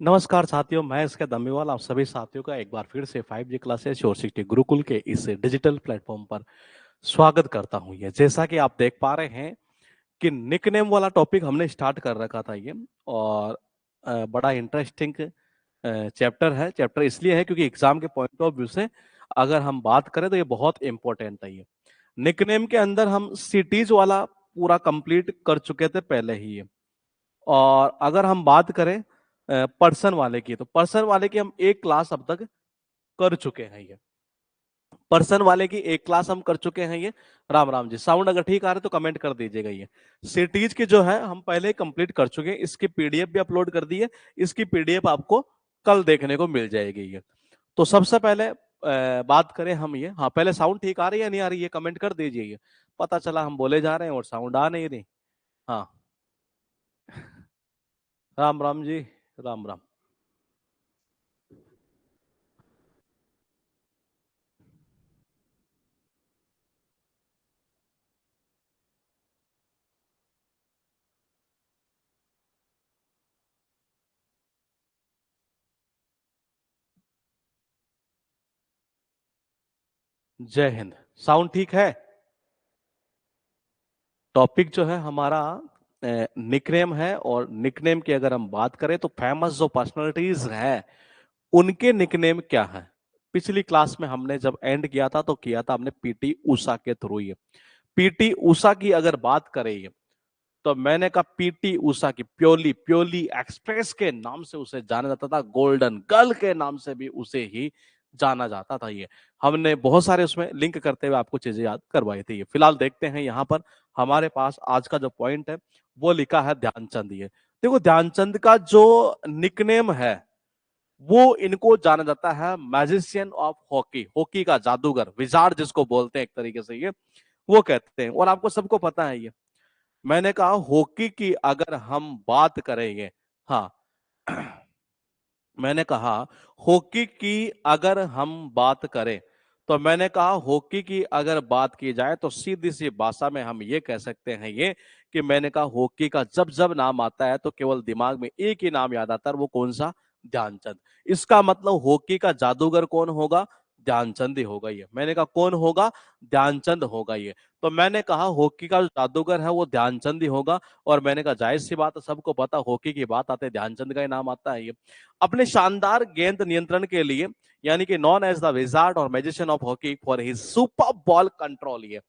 नमस्कार साथियों, मैं इसके दम्मीवाल आप सभी साथियों का एक बार फिर से 5G क्लासेस और सिटी गुरुकुल के इस डिजिटल प्लेटफॉर्म पर स्वागत करता हूं। ये जैसा कि आप देख पा रहे हैं कि निकनेम वाला टॉपिक हमने स्टार्ट कर रखा था ये, और बड़ा इंटरेस्टिंग चैप्टर है। चैप्टर इसलिए है क्योंकि एग्जाम के पॉइंट ऑफ व्यू से अगर हम बात करें तो ये बहुत इंपॉर्टेंट है। ये निकनेम के अंदर हम सिटीज वाला पूरा कंप्लीट कर चुके थे पहले ही ये। और अगर हम बात करें पर्सन वाले की, तो पर्सन वाले की हम एक क्लास अब तक कर चुके हैं ये। पर्सन वाले की एक क्लास हम कर चुके हैं ये। राम राम जी, साउंड अगर ठीक आ रहा है तो कमेंट कर दीजिएगा। ये सिटीज की जो है हम पहले कंप्लीट कर चुके हैं, इसकी पीडीएफ भी अपलोड कर दी है। इसकी पीडीएफ आपको कल देखने को मिल जाएगी ये। तो सबसे पहले बात करें हम ये। हाँ, पहले साउंड ठीक आ रही है या नहीं आ रही है, कमेंट कर दीजिए। ये पता चला हम बोले जा रहे हैं और साउंड आ नहीं रही। हाँ, राम राम जी, राम राम। जय हिंद। साउंड ठीक है। टॉपिक जो है हमारा निकनेम है, और निकनेम की अगर हम बात करें तो फेमस जो पर्सनालिटीज हैं उनके निकनेम क्या है। पिछली क्लास में हमने जब एंड किया था तो किया था हमने पीटी उषा के थ्रू। ये पीटी उषा की अगर बात करें ये, तो मैंने कहा पीटी उषा की प्योरली प्योरली एक्सप्रेस के नाम से उसे जाना जाता था, गोल्डन गर्ल के नाम से भी उसे ही जाना जाता था। ये हमने बहुत सारे उसमें लिंक करते हुए आपको चीजें याद करवाई थी। ये फिलहाल देखते हैं यहाँ पर हमारे पास आज का जो पॉइंट है वो लिखा है ध्यानचंद। ये देखो, ध्यानचंद का जो निकनेम है वो इनको जाना जाता है मैजिशियन ऑफ हॉकी, हॉकी का जादूगर, विजार्ड जिसको बोलते हैं एक तरीके से ये, वो कहते हैं। और आपको सबको पता है ये। मैंने कहा हॉकी की अगर हम बात करेंगे, हाँ, मैंने कहा हॉकी की अगर हम बात करें, तो मैंने कहा हॉकी की अगर बात की जाए तो सीधी सी भाषा में हम ये कह सकते हैं ये, कि मैंने कहा हॉकी का जब जब नाम आता है तो केवल दिमाग में एक ही नाम याद आता है, वो कौन सा? ध्यानचंद। इसका मतलब हॉकी का जादूगर कौन होगा? ध्यानचंद ही होगा। ये मैंने कहा कौन होगा? ध्यानचंद होगा ये। तो मैंने कहा हॉकी का जो जादूगर है वो ध्यानचंद ही होगा। और मैंने कहा जाहिर सी बात है, सबको पता हॉकी की बात आते ध्यानचंद का ही नाम आता है ये। अपने शानदार गेंद नियंत्रण के लिए, यानी कि नॉन एज द विजार्ड और magician of hockey for his super ball control, ये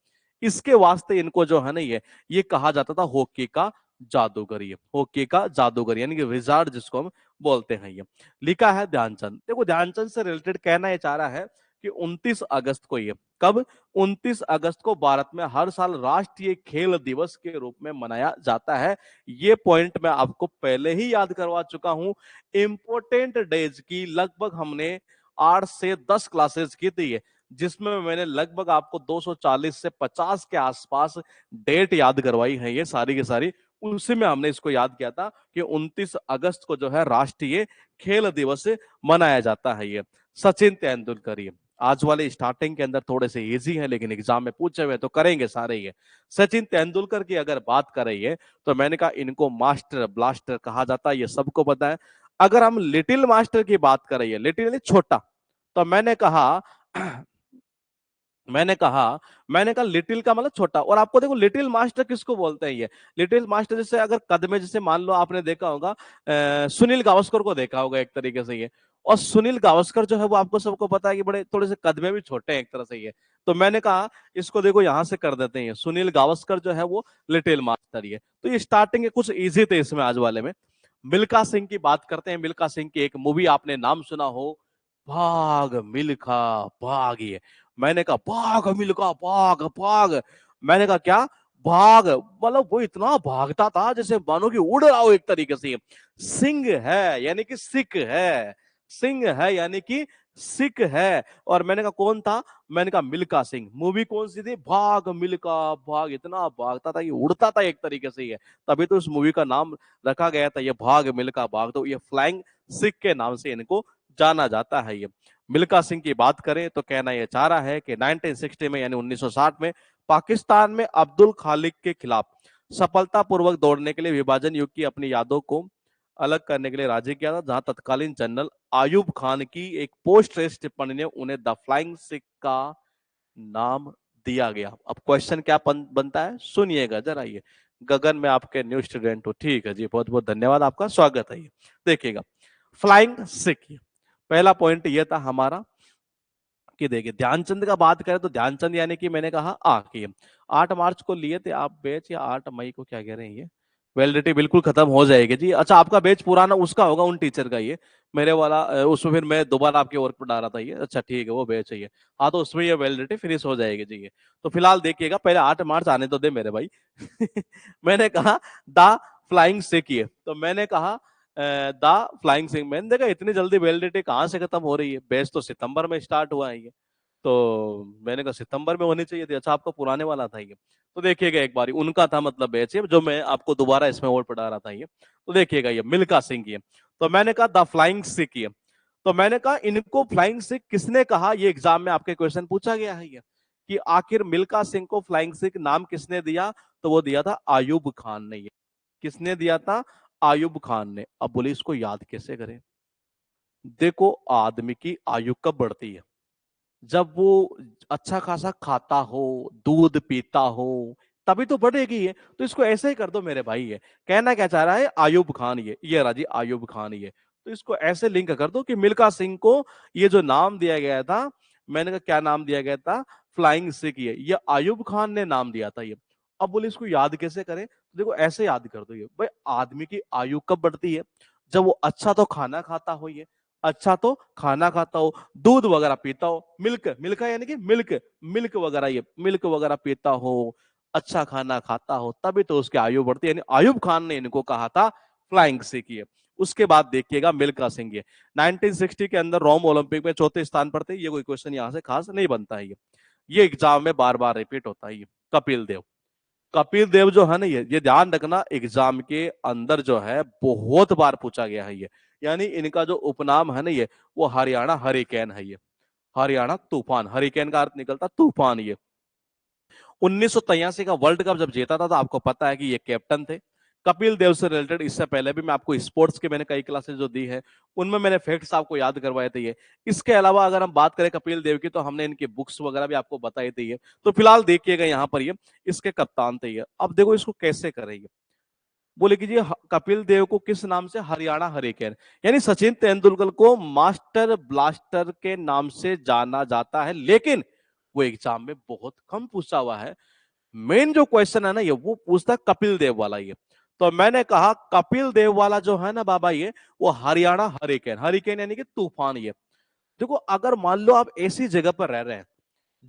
इसके वास्ते इनको जो है ना ये कहा जाता था हॉकी का जादूगर। ये हॉकी का जादूगर यानी कि विजार्ड जिसको हम बोलते हैं। ये लिखा है ध्यानचंद। देखो, ध्यानचंद से रिलेटेड कहना ये चाह रहा है कि 29 अगस्त को, ये कब? 29 अगस्त को भारत में हर साल राष्ट्रीय खेल दिवस के रूप में मनाया जाता है। ये पॉइंट मैं आपको पहले ही याद करवा चुका हूं। इंपोर्टेंट डेज की लगभग हमने 8 से 10 क्लासेस की थी, जिसमें मैंने लगभग आपको 240 से 50 के आसपास डेट याद करवाई है, ये सारी की सारी। उसी में हमने इसको याद किया था कि 29 अगस्त को जो है राष्ट्रीय खेल दिवस मनाया जाता है। ये सचिन तेंदुलकर। ये आज वाले स्टार्टिंग के अंदर थोड़े से इजी हैं, लेकिन एग्जाम में पूछे हुए तो करेंगे सारे ये। सचिन तेंदुलकर की अगर बात करें ये, तो मैंने कहा इनको मास्टर ब्लास्टर कहा जाता है, ये सबको पता है। अगर हम लिटिल मास्टर की बात करें, ये लिटिल यानी छोटा, तो मैंने कहा मैंने कहा लिटिल का मतलब छोटा। और आपको देखो लिटिल मास्टर किसको बोलते हैं? ये लिटिल मास्टर जैसे अगर कद में, जैसे मान लो आपने देखा होगा सुनील गावस्कर को देखा होगा एक तरीके से ये। और सुनील गावस्कर जो है वो आपको सबको पता है कि बड़े थोड़े से कद में भी छोटे हैं एक तरह से ये। तो मैंने कहा इसको देखो यहां से कर देते हैं, सुनील गावस्कर जो है वो लिटिल मास्टर। ये तो ये स्टार्टिंग के कुछ इजी थे इसमें आज वाले में। मिल्खा सिंह की बात करते हैं। मिल्खा सिंह की एक मूवी आपने नाम सुना हो, भाग मिल्खा भाग। ये मैंने कहा भाग मिल्खा भाग भाग। मैंने कहा क्या? भाग, मतलब वो इतना भागता था जैसे मानो कि उड़ रहा हो एक तरीके से। सिंह है यानी कि सिख है, सिंह है यानी कि सिख है। और मैंने कहा कौन था? मैंने कहा मिल्खा सिंह। मूवी कौन सी थी? भाग मिल्खा भाग। इतना भागता था, ये उड़ता था एक तरीके से ये, तभी तो इस मूवी का नाम रखा गया था ये, भाग मिल्खा भाग। तो ये फ्लाइंग सिख के नाम से इनको जाना जाता है ये। मिल्खा सिंह की बात करें तो कहना यह चाह रहा है कि 1960 में यानी 1960 में पाकिस्तान में अब्दुल खालिक के खिलाफ सफलतापूर्वक दौड़ने के लिए विभाजन युग की अपनी यादों को अलग करने के लिए राजी किया था, जहां तत्कालीन जनरल आयूब खान की एक पोस्ट रेस्ट टिप्पणी ने उन्हें द फ्लाइंग सिख का नाम दिया गया। अब क्वेश्चन क्या बनता है, सुनिएगा जरा ये। गगन में आपके न्यू स्टूडेंट हो, ठीक है जी, बहुत बहुत धन्यवाद, आपका स्वागत है। ये देखिएगा, फ्लाइंग सिख, पहला पॉइंट ये था हमारा कि देखिए ध्यानचंद का बात करें तो ध्यानचंद यानी कि मैंने कहा कि 8 मार्च को लिए थे आप बैच, या 8 मई को, क्या कह रहे हैं ये, वैलिडिटी बिल्कुल खत्म हो जाएगी जी। अच्छा, आपका बैच पुराना उसका होगा, उन टीचर का, ये मेरे वाला उसमें फिर मैं दोबारा आपके वर्क पर डाला था ये। अच्छा ठीक है, वो बैच है ये। हाँ, तो उसमें ये वैलिडिटी फिनिश हो जाएगी जी। ये तो फिलहाल देखिएगा, पहले 8 मार्च आने तो दे मेरे भाई। मैंने कहा द फ्लाइंग सिख, ये तो मैंने कहा द फ्लाइंग सिख। मैंने देखा इतनी जल्दी वैलिडिटी कहाँ से खत्म हो रही है, बैच तो सितंबर में स्टार्ट हुआ है ये। तो मैंने कहा सितंबर में होनी चाहिए थी। अच्छा, आपका पुराने वाला था ये। तो देखिएगा एक बारी, उनका था मतलब बैच, जो मैं आपको दोबारा इसमें और पढ़ा रहा था ये। तो देखिएगा ये मिल्खा सिंह ये। तो मैंने कहा द फ्लाइंग सिख ये। तो मैंने कहा इनको फ्लाइंग सिख किसने कहा, ये एग्जाम में आपके क्वेश्चन पूछा गया है ये, कि आखिर मिल्खा सिंह को फ्लाइंग सिख नाम किसने दिया। तो वो दिया था आयूब खान ने। ये किसने दिया था, आयूब खान ने। अब बोले इसको याद कैसे करें। देखो, आदमी की आयु कब बढ़ती है, जब वो अच्छा खासा खाता हो, दूध पीता हो, तभी तो बढ़ेगी ये। तो इसको ऐसे ही कर दो मेरे भाई। ये कहना क्या चाह रहा है, आयूब खान, ये राजी आयूब खान ये। तो इसको ऐसे लिंक कर दो कि मिल्खा सिंह को ये जो नाम दिया गया था, मैंने कहा क्या नाम दिया गया था, फ्लाइंग सिख, ये आयूब खान ने नाम दिया था ये। अब बोले इसको याद कैसे करें, तो देखो ऐसे याद कर दो ये भाई। आदमी की आयु कब बढ़ती है, जब वो अच्छा तो खाना खाता हो, ये अच्छा तो खाना खाता हो, दूध वगैरह पीता हो, मिल्क, मिल्क यानी कि मिल्क, मिल्क वगैरह, ये मिल्क वगैरह पीता हो, अच्छा खाना खाता हो, तभी तो उसकी आयु बढ़ती है। यानी आयूब खान ने इनको कहा था फ्लाइंग सिख ये। उसके बाद देखिएगा मिल्खा सिंह ये 1960 के अंदर रोम ओलंपिक में चौथे स्थान पर थे। ये कोई क्वेश्चन यहां से खास नहीं बनता है ये एग्जाम में बार बार रिपीट होता है ये। कपिल देव, कपिल देव जो है ना, ये ध्यान रखना, एग्जाम के अंदर जो है बहुत बार पूछा गया है ये। यानी इनका जो उपनाम है ना ये, वो हरियाणा हरिकेन है ये। हरियाणा तूफान, हरिकेन का अर्थ निकलता तूफान ये। 1983 का वर्ल्ड कप जब जीता था, तो आपको पता है कि ये कैप्टन थे। कपिल देव से रिलेटेड इससे पहले भी मैं आपको स्पोर्ट्स के मैंने कई क्लासेस जो दी है, उनमें मैंने फैक्ट्स आपको याद करवाए थे ये। इसके अलावा अगर हम बात करें कपिल देव की, तो हमने इनकी बुक्स वगैरह भी आपको बताई थी ये। तो फिलहाल देखिएगा यहाँ पर ये इसके कप्तान थे ये। अब देखो इसको कैसे करेंगे, बोले कि जी कपिल देव को किस नाम से, हरियाणा हरिकेन, यानी सचिन तेंदुलकर को मास्टर ब्लास्टर के नाम से जाना जाता है। लेकिन वो एग्जाम में बहुत कम पूछा हुआ है। मेन जो क्वेश्चन है ना ये, वो पूछता कपिल देव वाला ये। तो मैंने कहा कपिल देव वाला जो है ना बाबा ये, वो हरियाणा हरिकेन, हरिकेन यानी कि तूफान ये। देखो अगर मान लो आप ऐसी जगह पर रह रहे हैं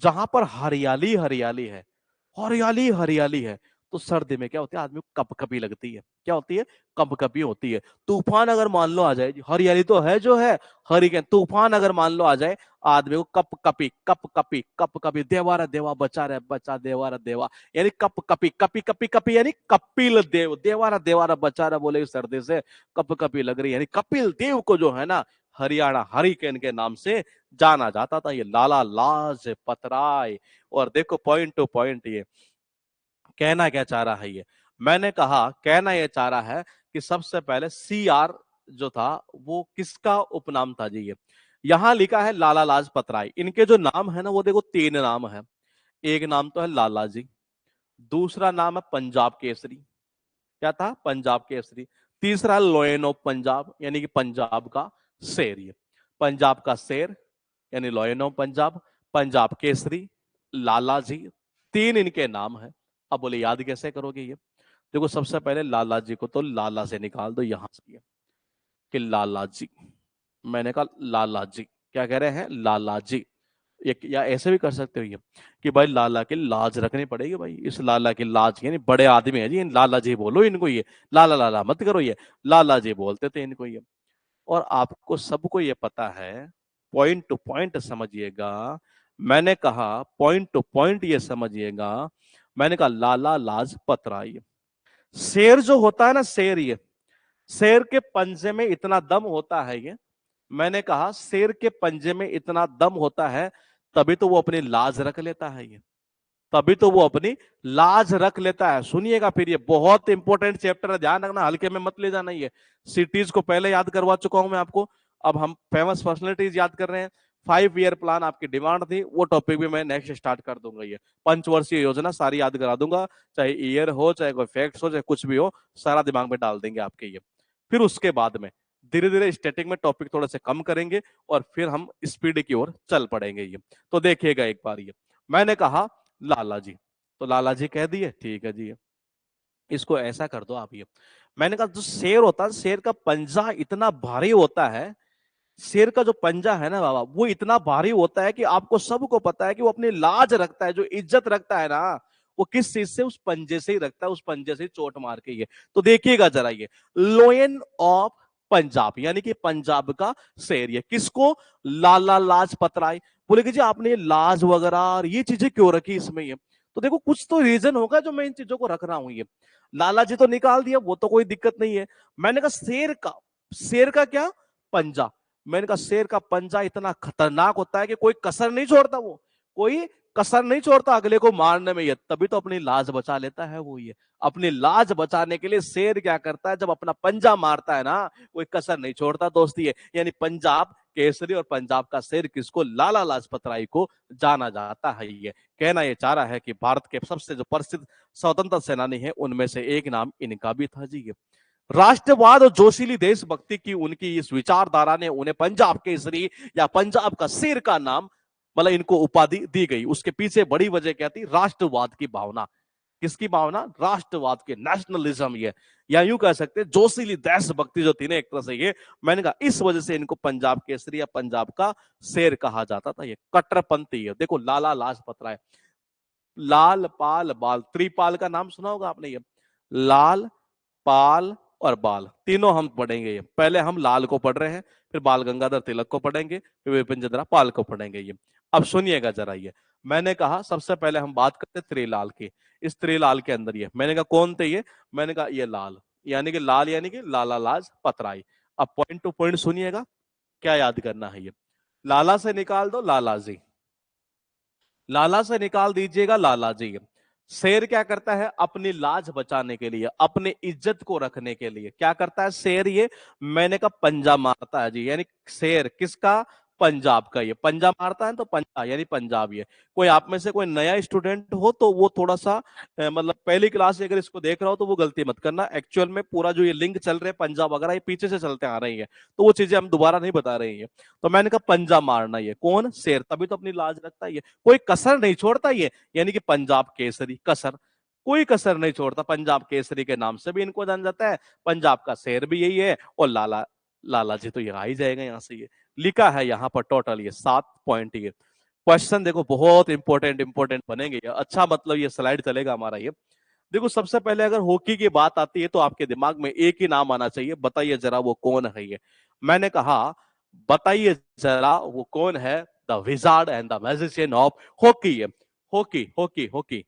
जहां पर हरियाली हरियाली है, हरियाली हरियाली है, तो सर्दी में क्या होती है, आदमी को कपकपी लगती है। क्या होती है, कपकपी होती है। तूफान अगर मान लो आ जाए, हरियाली तो है जो है, हरिकेन तूफान अगर मान लो आ जाए, आदमी को कपकपी कपकपी कपकपी, देवारा देवा बचा रहे बचा, देवारा देवा, यानी कपकपी कपी कपी कपी, यानी कपिल देव, देवारा देवारा बचा रहा, बोले सर्दी से कपकपी लग रही है। यानी कपिल देव को जो है ना, हरियाणा हरिकेन के नाम से जाना जाता था ये, लाला लाजपत राय। और देखो पॉइंट टू पॉइंट ये कहना क्या चाह रहा है ये, मैंने कहा कहना यह चाह रहा है कि सबसे पहले CR जो था वो किसका उपनाम था जी ये। यहां लिखा है लाला लाजपत राय। इनके जो नाम है ना, वो देखो 3 नाम है। एक नाम तो है लाला जी, दूसरा नाम है पंजाब केसरी, क्या था, पंजाब केसरी। तीसरा लॉयन ऑफ पंजाब, यानी कि पंजाब का शेर ये। पंजाब का शेर यानी लॉयन ऑफ पंजाब, पंजाब केसरी, लाला जी, 3 इनके नाम है। अब बोले याद कैसे करोगे ये। देखो सबसे पहले लाला जी को तो लाला से निकाल दो यहां से, कि लाला जी, मैंने कहा लाला जी, क्या कह रहे हैं, लाला जी। एक या ऐसे भी कर सकते हो ये, कि भाई लाला की लाज रखनी पड़ेगी भाई, इस लाला की लाज, यानी बड़े आदमी है जी, इन लाला जी बोलो इनको ये, लाला लाला मत करो ये, लाला जी बोलते थे इनको ये। और आपको सबको ये पता है, पॉइंट टू पॉइंट समझिएगा। मैंने कहा पॉइंट टू पॉइंट ये समझिएगा। मैंने कहा लाला लाजपत राय। शेर जो होता है ना, शेर, ये शेर के पंजे में इतना दम होता है ये। मैंने कहा शेर के पंजे में इतना दम होता है, तभी तो वो अपनी लाज रख लेता है ये। तभी तो वो अपनी लाज रख लेता है। सुनिएगा फिर, ये बहुत इंपॉर्टेंट चैप्टर है, ध्यान रखना, हल्के में मत ले जाना। ये सिटीज को पहले याद करवा चुका हूं मैं आपको, अब हम फेमस पर्सनैलिटीज याद कर रहे हैं। 5 ईयर प्लान आपकी डिमांड थी, वो टॉपिक भी मैं नेक्स्ट स्टार्ट कर दूंगा। ये पंचवर्षीय योजना सारी याद करा दूंगा, चाहे ईयर हो, चाहे कोई फैक्ट्स हो, चाहे कुछ भी हो, सारा दिमाग में डाल देंगे आपके ये। फिर उसके बाद में धीरे धीरे स्टैटिक में टॉपिक थोड़े से कम करेंगे और फिर हम स्पीड की ओर चल पड़ेंगे। ये तो देखिएगा एक बार, ये मैंने कहा लाला जी, तो लाला जी कह दिए, ठीक है जी, इसको ऐसा कर दो आप। ये मैंने कहा जो शेर होता है, शेर का पंजा इतना भारी होता है, शेर का जो पंजा है ना बाबा, वो इतना भारी होता है कि आपको सबको पता है कि वो अपनी लाज रखता है, जो इज्जत रखता है ना, वो किस चीज से, उस पंजे से ही रखता है, उस पंजे से ही चोट मार के। ये तो देखिएगा जरा, ये लोयन ऑफ पंजाब यानी कि पंजाब का शेर, ये किसको, लाला लाजपत राय। बोले कि जी आपने ये लाज वगैरह और ये चीजें क्यों रखी इसमें, ये तो देखो कुछ तो रीजन होगा जो मैं इन चीजों को रख रहा हूं। ये लाला जी तो निकाल दिया, वो तो कोई दिक्कत नहीं है। मैंने कहा शेर का क्या, पंजा। मैंने कहा शेर का पंजा इतना खतरनाक होता है कि कोई कसर नहीं छोड़ता, वो कोई कसर नहीं छोड़ता अगले को मारने में। ये तभी तो अपनी लाज बचा लेता है वो। ये अपनी लाज बचाने के लिए शेर क्या करता है, जब अपना पंजा मारता है ना, कोई कसर नहीं छोड़ता दोस्ती है। यानी पंजाब केसरी और पंजाब का शेर किसको, लाला लाजपत राय को जाना जाता है। ये कहना ये चाह रहा है कि भारत के सबसे जो प्रसिद्ध स्वतंत्रता सेनानी है उनमें से एक नाम इनका भी था जी। ये राष्ट्रवाद और जोशीली देशभक्ति की उनकी इस विचारधारा ने उन्हें पंजाब केसरी या पंजाब का शेर का नाम, मतलब इनको उपाधि दी गई। उसके पीछे बड़ी वजह क्या थी, राष्ट्रवाद की भावना। किसकी भावना, राष्ट्रवाद के, नेशनलिज्म। ये या यूं कह सकते हैं जोशीली देशभक्ति जो थी ना एक तरह से, ये मैंने कहा इस वजह से इनको पंजाब केसरी या पंजाब का शेर कहा जाता था। ये कट्टरपंथी है। देखो लाला लाजपत राय, लाल पाल बाल, त्रिपाल का नाम सुना होगा आपने। ये लाल पाल और बाल तीनों हम पढ़ेंगे। ये पहले हम लाल को पढ़ रहे हैं, फिर बाल गंगाधर तिलक को पढ़ेंगे, फिर विपिन चंद्रा पाल को पढ़ेंगे। ये अब सुनिएगा जरा, ये मैंने कहा सबसे पहले हम बात करते त्रिलाल की। इस त्रिलाल के अंदर ये मैंने कहा कौन थे ये, मैंने कहा ये लाल यानी कि लाला लाजपत राय। अब पॉइंट टू पॉइंट सुनिएगा, क्या याद करना है। ये लाला से निकाल दो लाला जी, लाला से निकाल दीजिएगा लाला जी। शेर क्या करता है, अपनी लाज बचाने के लिए, अपनी इज्जत को रखने के लिए क्या करता है शेर, ये मैंने कहा पंजा मारता है जी। यानी शेर किसका, पंजाब का। ये पंजा मारता है तो पंजा यानी पंजाब। ये कोई आप में से कोई नया स्टूडेंट हो तो वो थोड़ा सा मतलब पहली क्लास से अगर इसको देख रहा हो तो वो गलती मत करना। एक्चुअल में पूरा जो ये लिंक चल रहे हैं पंजाब वगैरह, ये पीछे से चलते आ रही है, तो वो चीजें हम दोबारा नहीं बता रहे हैं। तो मैंने कहा पंजा मारना, ये कौन, शेर, तभी तो अपनी लाज रखता है। ये कोई कसर नहीं छोड़ता ये, यानी कि पंजाब केसरी, कसर कोई कसर नहीं छोड़ता। पंजाब केसरी के नाम से भी इनको जाना जाता है, पंजाब का शेर भी यही है, और लाला लाला जी तो ये आ ही जाएगा यहां से। ये लिखा है यहाँ पर टोटल ये 7 पॉइंट। ये क्वेश्चन देखो बहुत इंपॉर्टेंट इंपॉर्टेंट बनेंगे ये, अच्छा मतलब ये स्लाइड चलेगा हमारा। ये देखो सबसे पहले अगर हॉकी की बात आती है तो आपके दिमाग में एक ही नाम आना चाहिए, बताइए जरा वो कौन है। ये मैंने कहा बताइए जरा वो कौन है, the wizard and the magician of hockey. Hockey hockey hockey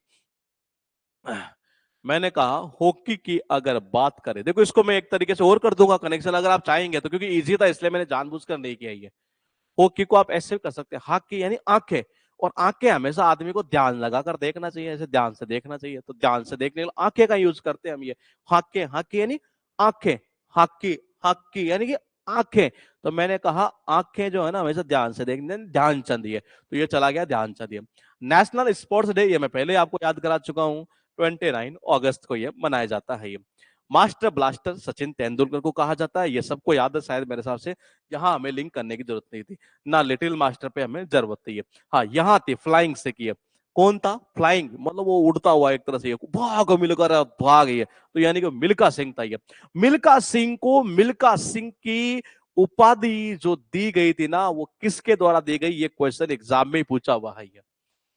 मैंने कहा हॉकी की अगर बात करें, देखो इसको मैं एक तरीके से और कर दूंगा कनेक्शन अगर आप चाहेंगे तो, क्योंकि इजी था इसलिए मैंने जानबूझकर नहीं किया। ये हॉकी को आप ऐसे भी कर सकते हैं, हॉकी यानी आंखें, और आंखें हमेशा आदमी को ध्यान लगाकर देखना चाहिए, ऐसे ध्यान से देखना चाहिए। तो ध्यान से देखने के लिए आंखें का यूज करते हैं हम। ये हॉकी, हॉकी यानी आंखें, हॉकी हॉकी यानी कि आंखें। तो मैंने कहा आंखें जो है ना हमेशा ध्यान से देखने, ध्यानचंद। ये तो ये चला गया ध्यानचंद। ये नेशनल स्पोर्ट्स डे, ये मैं पहले आपको याद करा चुका हूँ, 29 अगस्त को ये मनाया जाता है। ये मास्टर ब्लास्टर सचिन तेंदुलकर को कहा जाता है, ये सबको याद है शायद मेरे हिसाब से, यहाँ हमें लिंक करने की जरूरत नहीं थी ना, लिटिल मास्टर पे हमें जरूरत थी। हाँ यहाँ थी फ्लाइंग से की, कौन था फ्लाइंग, मतलब वो उड़ता हुआ एक तरह से, भाग मिलकर भाग। ये तो यानी कि मिल्खा सिंह था। ये मिल्खा सिंह को मिल्खा सिंह की उपाधि जो दी गई थी ना, वो किसके द्वारा दी गई, ये क्वेश्चन एग्जाम में ही पूछा हुआ है।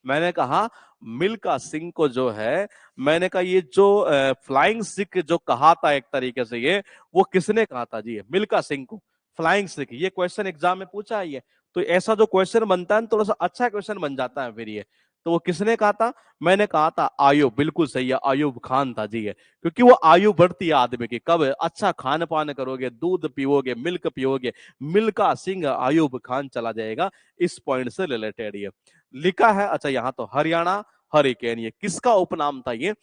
मैंने कहा मिल्खा सिंह को जो है, मैंने कहा ये जो फ्लाइंग सिख जो कहा था एक तरीके से, ये वो किसने कहा था जी, मिल्खा सिंह को फ्लाइंग सिख, ये क्वेश्चन एग्जाम में पूछा है। ये तो ऐसा जो क्वेश्चन बनता है थोड़ा सा अच्छा क्वेश्चन बन जाता है फिर। ये तो वो किसने कहा था, मैंने कहा था आयुब, बिल्कुल सही है, आयुब खान था जी। है क्योंकि वो आयु बढ़ती है आदमी की, कब अच्छा खान पान करोगे, दूध पियोगे, मिल्क पियोगे, मिल्खा सिंह आयुब खान चला जाएगा, इस पॉइंट से रिलेटेड ये लिखा है। अच्छा यहाँ तो हरियाणा हरिकेन। ये किसका उपनाम था? ये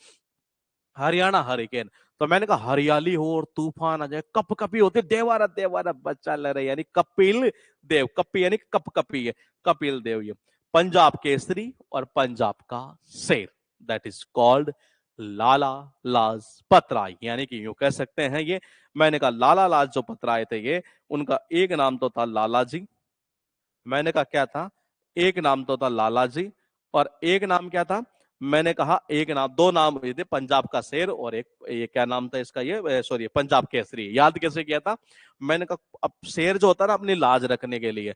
हरियाणा हरिकेन। तो मैंने कहा हरियाली हो और तूफान आ जाए, कप कपी होते, देवारा देवारा बच्चा लड़ रहे, यानी कपिल देव, कपी यानी कप कपी है, कपिल देव। ये पंजाब केसरी और पंजाब का शेर, that is called Lala Lajpat Rai, यानी कि यूं कह सकते हैं ये। मैंने कहा लाला लाजपत राय थे ये, उनका एक नाम तो था लाला जी। मैंने कहा क्या था? एक नाम तो था लाला जी, और एक नाम क्या था? मैंने कहा एक नाम, दो नाम हुए थे, पंजाब का शेर और एक, ये क्या नाम था इसका, ये सॉरी पंजाब केसरी। याद कैसे किया था? मैंने कहा अब शेर जो होता है ना अपनी लाज रखने के लिए,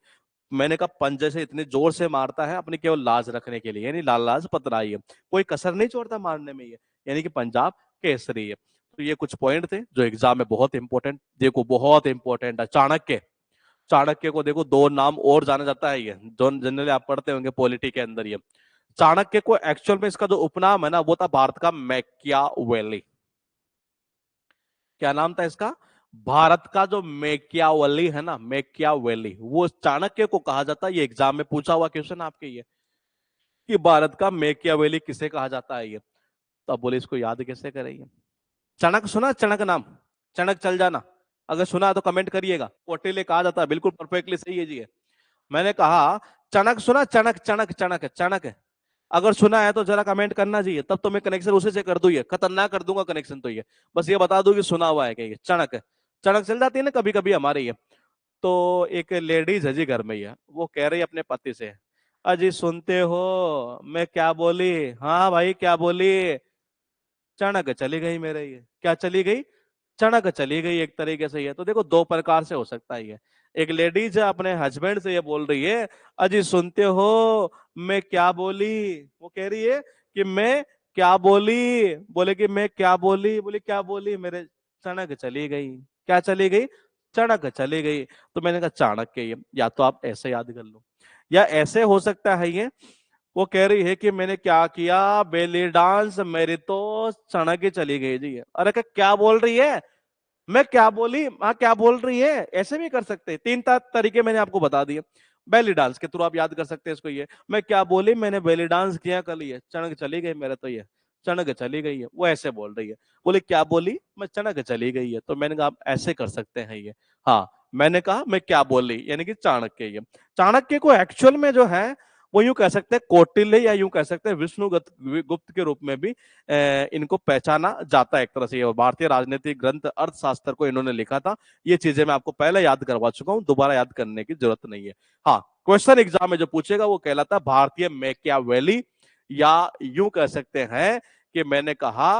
मैंने कहा पंजे से इतने जोर से मारता है अपनी केवल लाज रखने के लिए, यानी लाल लाज पतराई है, कोई कसर नहीं छोड़ता मारने में ये, यानी कि पंजाब केसरी है। तो ये कुछ पॉइंट थे जो एग्जाम में बहुत इंपॉर्टेंट, देखो बहुत इंपॉर्टेंट है। चाणक्य, चाणक्य को देखो दो नाम और जाना जाता है, ये जो जनरली आप पढ़ते होंगे पॉलिटी के अंदर। ये चाणक्य को एक्चुअल में इसका जो उपनाम है ना वो था भारत का मैकियावेली। क्या नाम था इसका? भारत का जो मैकियावेली है ना, मैकियावेली, वो चाणक्य को कहा जाता है। ये एग्जाम में पूछा हुआ क्वेश्चन आपके ये, कि भारत का मैकियावेली किसे कहा जाता है ये। तो अब बोले इसको याद कैसे करेंगे? चणक सुना? चणक नाम, चणक चल जाना, अगर सुना तो कमेंट करिएगा। कौटिल्य कहा जाता है, बिल्कुल परफेक्टली सही है जी। मैंने कहा चणक सुना? चणक चणक चणक चणक, अगर सुना है तो जरा कमेंट करना चाहिए, तब तो मैं कनेक्शन उसी से कर दूं, ये खतरनाक कर दूंगा कनेक्शन। तो ये बस ये बता दूं कि सुना हुआ है क्या ये चणक। चणक चल जाती है ना कभी कभी हमारे ये। तो एक लेडीज है जी घर में, ये वो कह रही है अपने पति से, अजी सुनते हो मैं क्या बोली? हाँ भाई क्या बोली? चणक चली गई मेरे, ये क्या चली गई? चणक चली गई एक तरीके से। ये तो देखो दो प्रकार से हो सकता है ये। एक लेडीज अपने हस्बैंड से ये बोल रही है, अजी सुनते हो मैं क्या बोली? वो कह रही है कि मैं क्या बोली? बोले कि मैं क्या बोली? बोली क्या बोली? मेरे चणक चली गई। क्या चली गई? चणक चली गई। तो मैंने कहा चाणक्य, ये या तो आप ऐसे याद कर लो, या ऐसे हो सकता है ये, वो कह रही है कि मैंने क्या किया? बेली डांस, मेरी तो सड़क ही चली गई जी। अरे क्या बोल रही है? मैं क्या बोली? हाँ क्या बोल रही है? ऐसे भी कर सकते हैं, तीन तरीके मैंने आपको बता दिए। बेली डांस के थ्रू आप याद कर सकते हैं इसको। ये मैं क्या बोली? मैंने बेली डांस किया कल, ये चणक चली गई मेरे, तो ये चणक चली गई है, वो ऐसे बोल रही है। बोले क्या बोली? मैं चणक चली गई है। तो मैंने कहा आप ऐसे कर सकते हैं ये। हाँ, मैंने कहा मैं क्या बोली, यानी कि चाणक्य। ये चाणक्य को एक्चुअल में जो है वो यूं कह सकते हैं कौटिल्य, या यूं कह सकते हैं विष्णुगुप्त गुप्त के रूप में भी इनको पहचाना जाता है एक तरह से। भारतीय राजनीतिक ग्रंथ अर्थशास्त्र को इन्होंने लिखा था। ये चीजें मैं आपको पहले याद करवा चुका हूं, दोबारा याद करने की जरूरत नहीं है। हाँ, क्वेश्चन एग्जाम में जो पूछेगा वो कहलाता है भारतीय मैकियावेली, या यूं कह सकते हैं कि मैंने कहा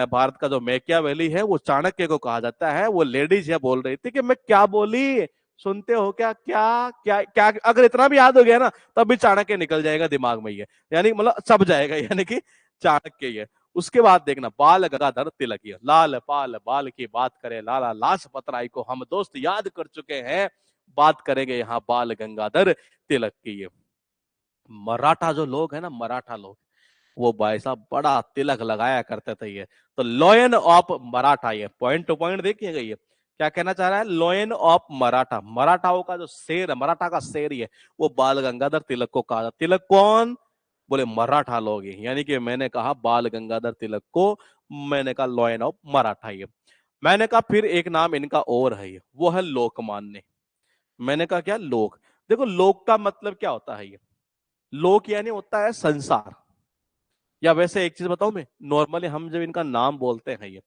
भारत का जो मैकियावेली है वो चाणक्य को कहा जाता है। वो लेडीज यह बोल रही थी कि मैं क्या बोली? सुनते हो क्या? क्या क्या क्या? अगर इतना भी याद हो गया ना तब भी चाणक्य निकल जाएगा दिमाग में, ये यानी मतलब सब जाएगा, यानी कि चाणक्य। ये उसके बाद देखना बाल गंगाधर तिलक, ये लाल पाल बाल की बात करें लाला लाजपत राय को हम दोस्त याद कर चुके हैं, बात करेंगे यहाँ बाल गंगाधर तिलक की। ये मराठा जो लोग है ना, मराठा लोग, वो भाई साहब बड़ा तिलक लगाया करते थे ये। तो लॉयन ऑफ मराठा, ये पॉइंट टू पॉइंट देखिएगा। ये क्या कहना चाह रहा है? लॉयन ऑफ मराठा, मराठाओं का जो शेर है, मराठा का शेर ये, वो बाल गंगाधर तिलक को कहा। तिलक कौन? बोले मराठा लोग ही। यानी कि मैंने कहा बाल गंगाधर तिलक को, मैंने कहा लॉयन ऑफ मराठा। ये मैंने कहा फिर एक नाम इनका और है, ये वो है लोकमान्य। मैंने कहा क्या? लोक। देखो लोक का मतलब क्या होता है? ये लोक यानी होता है संसार। या वैसे एक चीज बताऊं मैं, नॉर्मली हम जब इनका नाम बोलते हैं ये,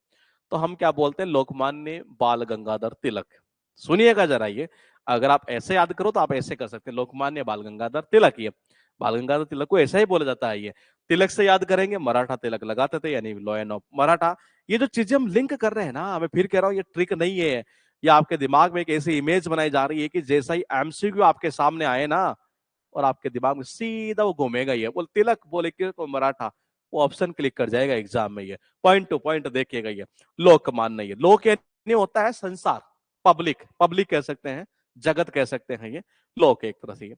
तो हम क्या बोलते हैं? लोकमान्य बाल गंगाधर तिलक। सुनिएगा जरा ये, अगर आप ऐसे याद करो तो आप ऐसे कर सकते हैं, लोकमान्य बाल गंगाधर तिलक। ये बाल गंगाधर तिलक को ऐसा ही बोला जाता है। ये तिलक से याद करेंगे, मराठा तिलक लगाते थे, यानी लॉयन ऑफ मराठा। ये जो चीजें हम लिंक कर रहे हैं ना, मैं फिर कह रहा हूँ ये ट्रिक नहीं है, ये आपके दिमाग में एक ऐसी इमेज बनाई जा रही है कि जैसा ही एमसीक्यू आपके सामने आए ना, और आपके दिमाग में सीधा वो घूमेगा। ये बोल तिलक बोले कि तो मराठा, वो ऑप्शन क्लिक कर जाएगा एग्जाम में। ये पॉइंट टू पॉइंट देखिएगा। ये लोकमान्य, ये लोक यानी होता है संसार, पब्लिक, पब्लिक कह सकते हैं, जगत कह सकते हैं, ये लोक एक तरह से। ये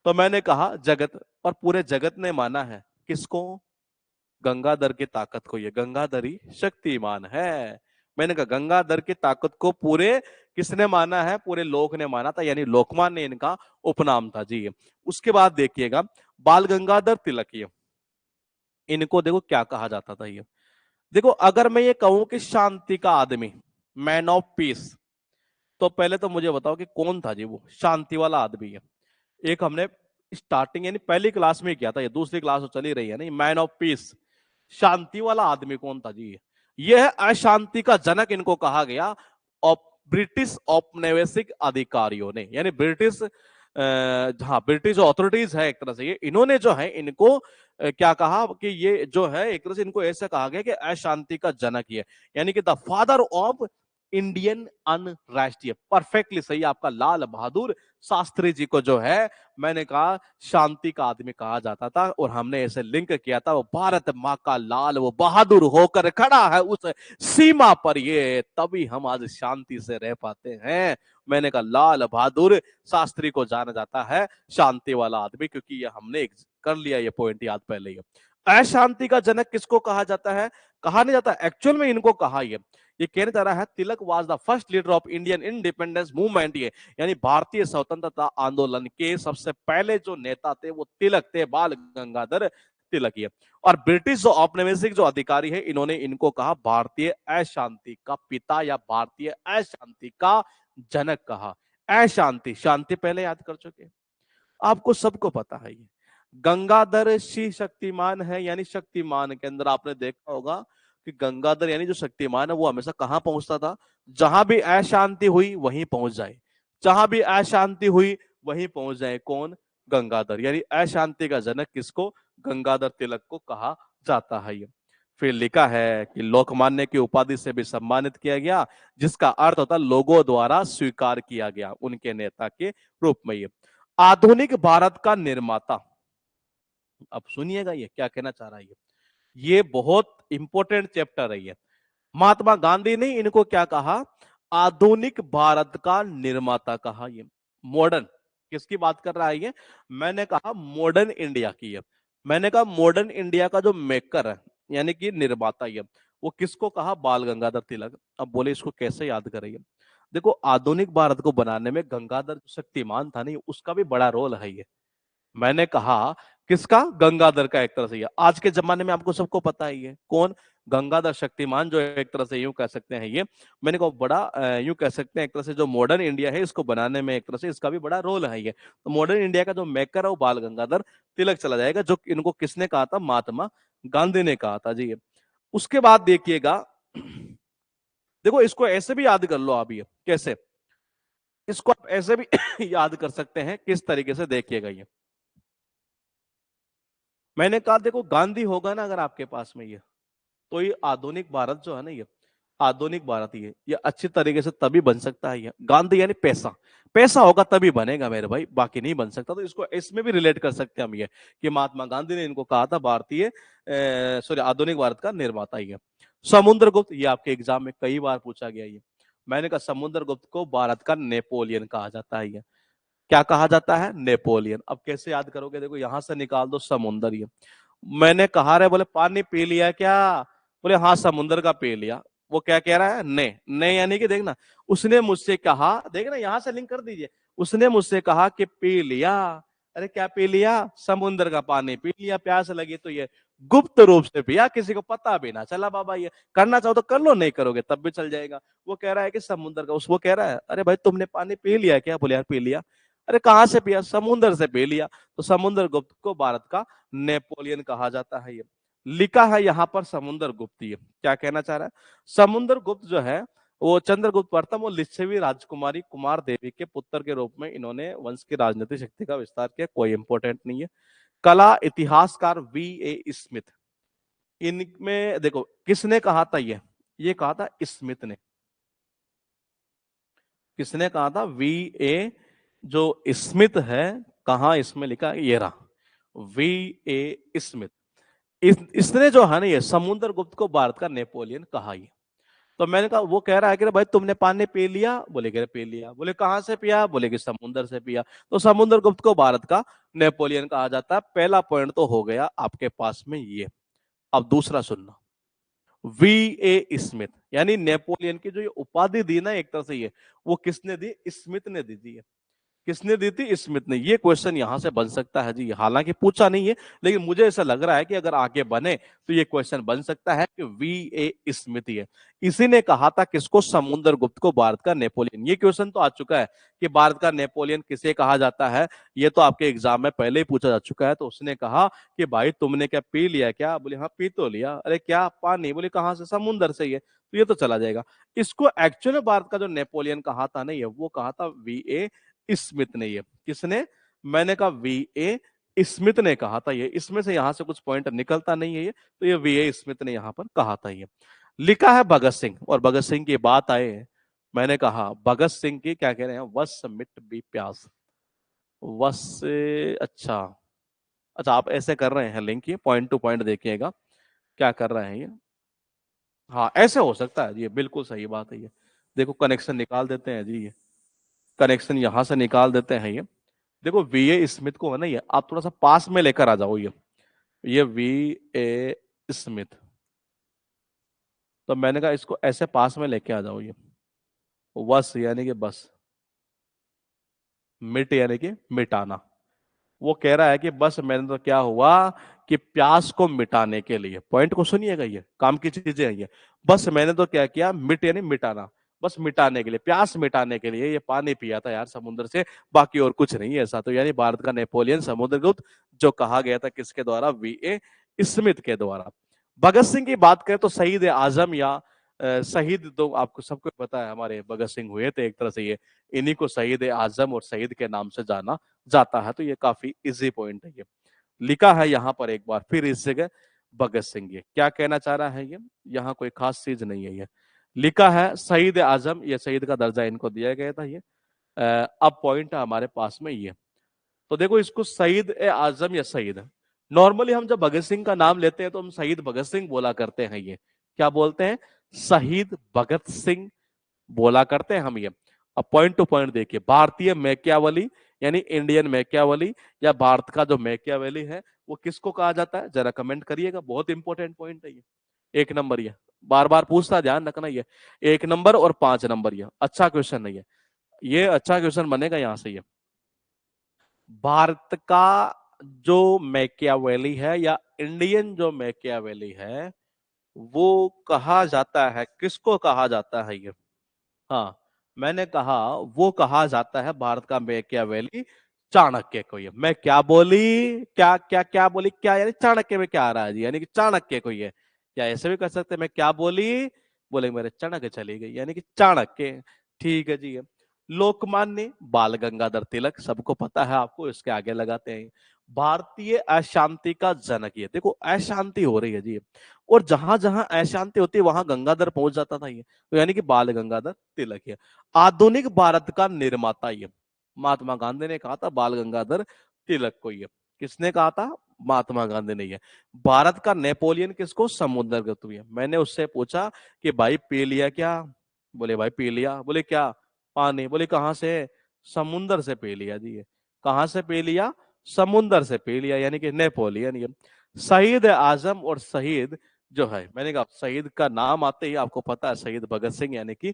तो मैंने कहा जगत, और पूरे जगत ने माना है किसको? गंगाधर की ताकत को। ये गंगाधरी शक्तिमान है। मैंने कहा गंगाधर की ताकत को पूरे किसने माना है? पूरे लोक ने माना था, यानी लोकमान्य इनका उपनाम था जी। उसके बाद देखिएगा बाल गंगाधर तिलक, ये इनको देखो क्या कहा जाता था ये। देखो अगर मैं ये कहूं कि शांति का आदमी, मैन ऑफ पीस, तो पहले तो मुझे बताओ कि कौन था जी वो शांति वाला आदमी है। एक हमने स्टार्टिंग यानी पहली क्लास में किया था, ये दूसरी क्लास तो चली रही है नहीं, मैन ऑफ पीस, शांति वाला आदमी कौन था जी? ये है अशांति का जनक, इनको कहा गया ब्रिटिश औपनिवेशिक अधिकारियों ने, यानी ब्रिटिश हाँ ब्रिटिश ऑथोरिटीज है एक तरह से, ये इन्होंने जो है इनको क्या कहा कि ये जो है एक तरह से इनको ऐसा कहा गया कि अशांति का जनक ही है, यानी कि the father of Indian unrest. Perfectly सही आपका, लाल बहादुर शास्त्री जी को जो है मैंने कहा शांति का आदमी कहा जाता था, और हमने ऐसे लिंक किया था वो भारत माँ का लाल वो बहादुर होकर खड़ा है उस सीमा पर, ये तभी हम आज शांति से रह पाते हैं। मैंने कहा लाल बहादुर शास्त्री को जाना जाता है शांति वाला आदमी, क्योंकि ये हमने कर लिया ये पॉइंट याद पहले ही। अशांति का जनक किसको कहा जाता है? कहा नहीं जाता, एक्चुअल में इनको कहा ये कहने जा रहा है Tilak was the first leader of Indian independence movement, ये यानी भारतीय स्वतंत्रता आंदोलन के सबसे पहले जो नेता थे वो तिलक थे, बाल गंगाधर तिलक। ये और ब्रिटिश जो औपनिवेशिक जो अधिकारी है इन्होंने इनको कहा भारतीय अशांति का पिता या भारतीय अशांति का जनक कहा। अशांति, शांति पहले याद कर चुके, आपको सबको पता है ये। गंगाधर श्री शक्तिमान है, यानी शक्तिमान के अंदर आपने देखा होगा कि गंगाधर यानी जो शक्तिमान है वो हमेशा कहां पहुंचता था? जहां भी अशांति हुई वहीं पहुंच जाए, जहां भी अशांति हुई वहीं पहुंच जाए। कौन? गंगाधर, यानी अशांति का जनक किसको? गंगाधर तिलक को कहा जाता है। ये फिर लिखा है कि लोकमान्य की उपाधि से भी सम्मानित किया गया, जिसका अर्थ होता लोगों द्वारा स्वीकार किया गया उनके नेता के रूप में। ये आधुनिक भारत का निर्माता, अब सुनिएगा ये क्या कहना चाह रहा है ये बहुत इंपॉर्टेंट चैप्टर है ये। महात्मा गांधी ने इनको क्या कहा? आधुनिक भारत का निर्माता कहा। ये मॉडर्न किसकी बात कर रहा है ये? मैंने कहा मॉडर्न इंडिया की है। मैंने कहा मॉडर्न इंडिया का जो मेकर है यानी कि निर्माता ये, वो किसको कहा? बाल गंगाधर तिलक। अब बोले इसको कैसे याद करेंगे? देखो आधुनिक भारत को बनाने में गंगाधर शक्तिमान था नहीं, उसका भी बड़ा रोल है ये। मैंने कहा किसका? गंगाधर का एक तरह से। आज के जमाने में आपको सबको पता है ये कौन? गंगाधर शक्तिमान, जो एक तरह से यूं कह सकते हैं ये, मैंने कहा बड़ा यूं कह सकते हैं एक तरह से जो मॉडर्न इंडिया है इसको बनाने में एक तरह से इसका भी बड़ा रोल है ये। तो मॉडर्न इंडिया का जो मेकर है वो बाल गंगाधर तिलक चला जाएगा, जो इनको किसने कहा था? महात्मा गांधी ने कहा था जी। उसके बाद देखिएगा, देखो इसको ऐसे भी याद कर लो आप, ये कैसे, इसको आप ऐसे भी याद कर सकते हैं किस तरीके से, देखिएगा ये। मैंने कहा देखो गांधी होगा ना अगर आपके पास में ये, तो ये आधुनिक भारत जो है ना, ये आधुनिक भारत ये अच्छी तरीके से तभी बन सकता है। ये गांधी यानी पैसा, पैसा होगा तभी बनेगा मेरे भाई, बाकी नहीं बन सकता। तो इसको इसमें भी रिलेट कर सकते हैं हम ये कि महात्मा गांधी ने इनको कहा था भारतीय सॉरी आधुनिक भारत का निर्माता ही है। समुद्रगुप्त, ये आपके एग्जाम में कई बार पूछा गया ये। मैंने कहा समुद्रगुप्त को भारत का नेपोलियन कहा जाता है। ये क्या कहा जाता है? नेपोलियन। अब कैसे याद करोगे? देखो यहां से निकाल दो समुंदर। ये मैंने कहा रे, बोले पानी पी लिया क्या? बोले हाँ समुंदर का पी लिया। वो क्या कह रहा है? ने ने यानी कि देखना, उसने मुझसे कहा, देखना यहां से लिंक कर दीजिए, उसने मुझसे कहा कि पी लिया। अरे क्या पी लिया? समुद्र का पानी पी लिया, प्यास लगी तो ये गुप्त रूप से पिया, किसी को पता भी ना चला। बाबा ये करना चाहो तो कर लो, नहीं करोगे तब भी चल जाएगा। वो कह रहा है कि समुद्र का, उसको कह रहा है अरे भाई तुमने पानी पी लिया क्या? बोले यार पी लिया। अरे कहां से पिया? समुद्र से पी लिया। तो समुद्र गुप्त को भारत का नेपोलियन कहा जाता है। ये लिखा है यहाँ पर समुद्र गुप्त। ये क्या कहना चाह रहा है? समुद्र गुप्त जो है वो चंद्रगुप्त प्रथम और लिच्छवी राजकुमारी कुमार देवी के पुत्र के रूप में इन्होंने वंश की राजनीतिक शक्ति का विस्तार किया। कोई इंपोर्टेंट नहीं है। कला इतिहासकार V.A. स्मिथ, इनमें देखो किसने कहा था ये कहा था स्मिथ ने। किसने कहा था? V.A. जो स्मिथ है, कहा इसमें लिखा? ये रहा V.A. स्मिथ। इसने जो है ना ये समुद्रगुप्त को भारत का नेपोलियन कहा। ये तो मैंने कहा, वो कह रहा है कि भाई तुमने पानी पी लिया? बोले कि पी लिया। बोले कहां से पिया? बोले कि समुद्र से पिया। तो समुद्रगुप्त को भारत का नेपोलियन कहा जाता है। पहला पॉइंट तो हो गया आपके पास में ये। अब दूसरा सुनना, V.A. स्मिथ, यानी नेपोलियन की जो ये उपाधि दी ना एक तरह से, ये वो किसने दी? स्मिथ ने दी थी। किसने दी थी? स्मिथ ने। ये क्वेश्चन यहां से बन सकता है जी, हालांकि पूछा नहीं है, लेकिन मुझे ऐसा लग रहा है कि अगर आगे बने तो ये क्वेश्चन बन सकता है कि V.A. स्मिथ ही है। इसी ने कहा था किसको? समुद्रगुप्त को भारत का नेपोलियन। ये क्वेश्चन तो आ चुका है कि भारत का नेपोलियन किसे कहा जाता है, ये तो आपके एग्जाम में पहले ही पूछा जा चुका है। तो उसने कहा कि भाई तुमने क्या पी लिया क्या? बोले हाँ पी तो लिया। अरे क्या पानी? बोले कहां से? समुद्र से ही है। तो ये तो चला जाएगा। इसको एक्चुअल में भारत का जो नेपोलियन कहा था नहीं है, वो कहा था V.A. स्मिथ ने। ये किसने? मैंने कहा V.A. स्मिथ ने कहा था। ये इसमें से यहां से कुछ पॉइंट निकलता नहीं है ये, तो ये V.A. स्मिथ ने यहां पर कहा था। ये लिखा है भगत सिंह, और भगत सिंह की बात आए, मैंने कहा भगत सिंह की क्या कह रहे हैं? वश मिट बी प्यास। वश से अच्छा, अच्छा आप ऐसे कर रहे हैं लिंक, ये पॉइंट टू पॉइंट देखिएगा क्या कर रहे हैं ये। हाँ ऐसे हो सकता है, ये बिल्कुल सही बात है। ये देखो कनेक्शन निकाल देते हैं जी, ये कनेक्शन यहां से निकाल देते हैं। ये देखो V.A. स्मिथ को है ना, ये आप थोड़ा सा पास में लेकर आ जाओ। ये V.A. स्मिथ, तो मैंने कहा इसको ऐसे पास में लेके आ जाओ। ये वस यानी कि बस, मिट यानी कि मिटाना। वो कह रहा है कि बस मैंने तो क्या हुआ कि प्यास को मिटाने के लिए, पॉइंट को सुनिएगा, ये काम की चीजें हैं ये। बस मैंने तो क्या किया, मिट यानी मिटाना, बस मिटाने के लिए, प्यास मिटाने के लिए ये पानी पिया था यार समुद्र से, बाकी और कुछ नहीं है ऐसा। तो यानी भारत का नेपोलियन समुद्रगुप्त, जो कहा गया था किसके द्वारा? V.A. स्मिथ के द्वारा। भगत सिंह की बात करें तो शहीद आजम या शहीद तो आपको सबको पता है, हमारे भगत सिंह हुए थे एक तरह से। ये इन्हीं को शहीद आजम और शहीद के नाम से जाना जाता है। तो ये काफी इजी पॉइंट है। ये लिखा है यहां पर एक बार फिर इस जगह भगत सिंह। ये क्या कहना चाह रहा है? ये यहाँ कोई खास चीज नहीं है। ये लिखा है शहीद आजम, ये शहीद का दर्जा इनको दिया गया था। ये अब पॉइंट है हमारे पास में ये। तो देखो इसको शहीद ए आजम या शहीद, नॉर्मली हम जब भगत सिंह का नाम लेते हैं तो हम शहीद भगत सिंह बोला करते हैं। ये क्या बोलते हैं? शहीद भगत सिंह बोला करते हैं हम। ये अब पॉइंट टू पॉइंट देखिए, भारतीय मैकियावली यानी इंडियन मैकियावली, या भारत का जो मैकियावली है वो किसको कहा जाता है? जरा कमेंट करिएगा, बहुत इंपॉर्टेंट पॉइंट है ये। एक नंबर, ये बार बार पूछता, ध्यान रखना। ये एक नंबर और 5 नंबर, ये अच्छा क्वेश्चन नहीं है, ये अच्छा क्वेश्चन बनेगा यहां से। ये भारत का जो मैकियावेली है या इंडियन जो मैकियावेली है, वो कहा जाता है, किसको कहा जाता है? ये हाँ, मैंने कहा वो कहा जाता है भारत का मैकियावेली चाणक्य को। ये मैं क्या बोली? क्या क्या क्या बोली? क्या यानी चाणक्य में क्या आ रहा है जी? यानी कि चाणक्य को। ये क्या ऐसे भी कर सकते हैं? मैं क्या बोली? बोले मेरे चाणक्य चली गई, यानी कि चाणक्य। ठीक है जी। लोकमान्य बाल गंगाधर तिलक, सबको पता है, आपको इसके आगे लगाते हैं। भारतीय अशांति का जनक, ये देखो अशांति हो रही है जी, और जहां जहां अशांति होती है वहां गंगाधर पहुंच जाता था। ये तो यानी कि बाल गंगाधर तिलक है। आधुनिक भारत का निर्माता, ये महात्मा गांधी ने कहा था बाल गंगाधर तिलक को। ये किसने कहा था? महात्मा गांधी ने। ये भारत का नेपोलियन किसको? समुद्रगुप्त। मैंने उससे पूछा कि भाई पी लिया क्या? बोले भाई पी लिया। बोले क्या? पानी। बोले कहां से? समुन्द्र से पी लिया जी। ये कहां से पी लिया? समुन्द्र से पी लिया, यानी कि नेपोलियन। ये शहीद आजम और शहीद जो है, मैंने कहा शहीद का नाम आते ही आपको पता है शहीद भगत सिंह, यानी कि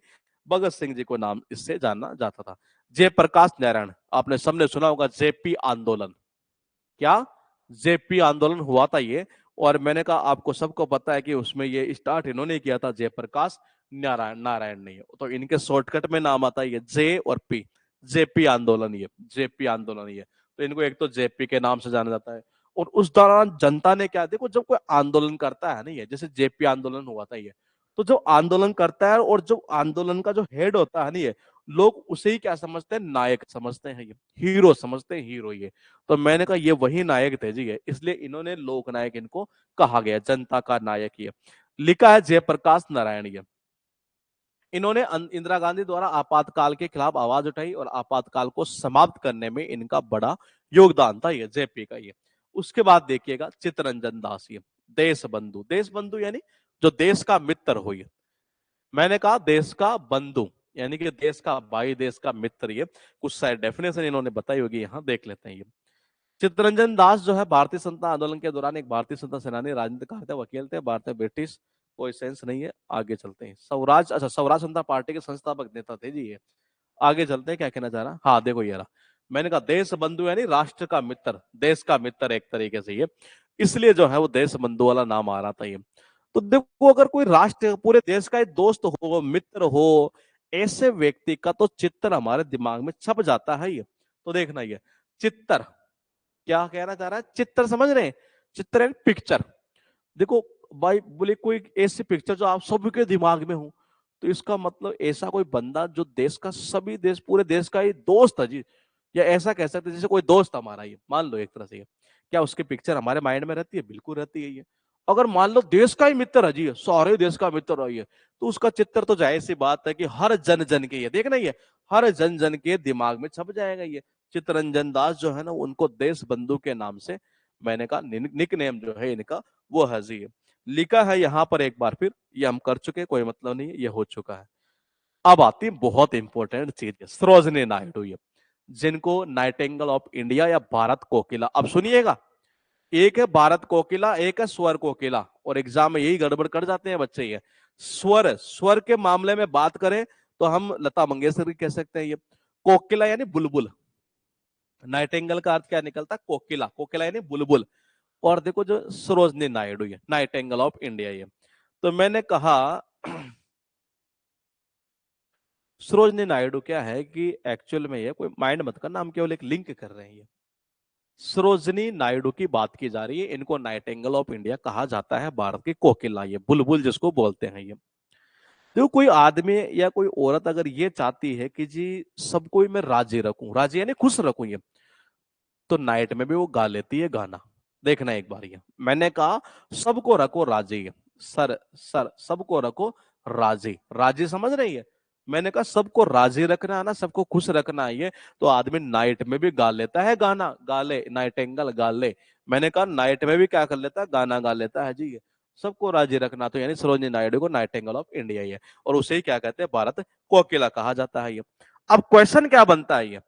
भगत सिंह जी को नाम इससे जाना जाता था। जयप्रकाश नारायण, आपने सबने सुना होगा जेपी आंदोलन। क्या? जेपी आंदोलन हुआ था ये, और मैंने कहा आपको सबको पता है कि उसमें ये स्टार्ट इन्होंने किया था, जयप्रकाश नारायण नारायण ने। तो इनके शॉर्टकट में नाम आता है ये जे और पी, जेपी आंदोलन। ये जेपी आंदोलन, ये तो इनको एक तो जेपी के नाम से जाना जाता है। और उस दौरान जनता ने क्या, देखो जब कोई आंदोलन करता है नहीं है, जैसे जेपी आंदोलन हुआ था ये, तो जो आंदोलन करता है और जो आंदोलन का जो हेड होता है नहीं है, लोग उसे ही क्या समझते हैं? नायक समझते हैं, ये हीरो समझते हैं, हीरो। ये तो मैंने कहा ये वही नायक थे जी, ये इसलिए इन्होंने लोकनायक इनको कहा गया, जनता का नायक। ये लिखा है जयप्रकाश नारायण। ये इन्होंने इंदिरा गांधी द्वारा आपातकाल के खिलाफ आवाज उठाई और आपातकाल को समाप्त करने में इनका बड़ा योगदान था, ये जेपी का। ये उसके बाद देखिएगा चित्तरंजन दास, ये देश बंधु। देश बंधु यानी जो देश का मित्र हो। ये मैंने कहा देश का बंधु यानी कि देश का भाई, देश का मित्र। ये कुछ शायद डेफिनेशन इन्होंने बताई होगी, यहां देख लेते हैं। ये चित्तरंजन दास जो है भारतीय स्वतंत्रता आंदोलन के दौरान एक भारतीय स्वतंत्रता सेनानी, राजनीतिकार थे, वकील थे, भारतीय ब्रिटिश कोई सेंस नहीं है। आगे चलते हैं। स्वराज, अच्छा स्वराज जनता पार्टी के संस्थापक नेता थे जी ये। आगे चलते हैं, क्या कहना चाह रहा? हाँ देखो ये रहा, मैंने कहा देश बंधु यानी राष्ट्र का मित्र, देश का मित्र एक तरीके से ये, इसलिए जो है वो देश बंधु वाला नाम आ रहा था ये। तो देखो अगर कोई राष्ट्र पूरे देश का एक दोस्त हो, मित्र हो, ऐसे व्यक्ति का तो चित्र हमारे दिमाग में छप जाता है ये। तो देखना ये चित्र क्या कहना चाह रहा है, चित्र समझ रहे हैं, चित्र एंड पिक्चर। देखो भाई बोले कोई ऐसी पिक्चर जो आप सबके दिमाग में हो, तो इसका मतलब ऐसा कोई बंदा जो देश का सभी देश पूरे देश का ही दोस्त है जी, या ऐसा कह सकते हैं जैसे कोई दोस्त हमारा ये मान लो एक तरह से ये, क्या उसकी पिक्चर हमारे माइंड में रहती है? बिल्कुल रहती है ये। अगर मान लो देश का ही मित्र है जी, सारे देश का मित्र है ये, तो उसका चित्र तो जाहिर सी बात है कि हर जन जन के, ये देखना ये हर जन जन के दिमाग में छप जाएगा ये। चित्तरंजन दास जो है ना उनको देश बंधु के नाम से, मैंने कहा निक नेम जो है इनका वो है जी। लिखा है यहाँ पर एक बार फिर, ये हम कर चुके, कोई मतलब नहीं है, ये हो चुका है। अब आती है बहुत इंपॉर्टेंट चीज, सरोजनी नायडू ये, जिनको नाइटिंगेल ऑफ इंडिया या भारत कोकिला, अब सुनिएगा, एक है भारत कोकिला, एक है स्वर कोकिला, और एग्जाम में यही गड़बड़ कर जाते हैं बच्चे ये। स्वर, स्वर के मामले में बात करें तो हम लता मंगेशकर की कह सकते हैं ये। कोकिला यानी बुलबुल, नाइटिंगेल का अर्थ क्या निकलता है? कोकिला, कोकिला यानी बुलबुल। और देखो जो सरोजनी नायडू ये नाइटिंगेल ऑफ इंडिया ये, तो मैंने कहा सरोजनी नायडू क्या है कि एक्चुअल में ये कोई माइंड मत करना, हम केवल एक लिंक कर रहे हैं ये। सरोजनी नायडू की बात की जा रही है, इनको नाइटिंगेल ऑफ इंडिया कहा जाता है, भारत की कोकिला, ये बुलबुल जिसको बोलते हैं ये। देखो कोई आदमी या कोई औरत अगर ये चाहती है कि जी सबको ही मैं राजी रखूं, राजी यानी खुश रखूं ये, तो नाइट में भी वो गा लेती है गाना। देखना एक बार ये, मैंने कहा सबको रखो राजी, सर सर सबको रखो राजी, राजी समझ रही है? मैंने कहा सबको राजी रखना है ना, सबको खुश रखना है ये, तो आदमी नाइट में भी गा लेता है गाना, गा ले नाइटेंगल गा ले। मैंने कहा नाइट में भी क्या कर लेता है? गाना गा लेता है जी ये। सबको राजी रखना, तो यानी सरोजिनी नायडू को नाइटेंगल ऑफ इंडिया ही है, और उसे ही क्या कहते हैं? भारत कोकिला कहा जाता है ये। अब क्वेश्चन क्या बनता है ये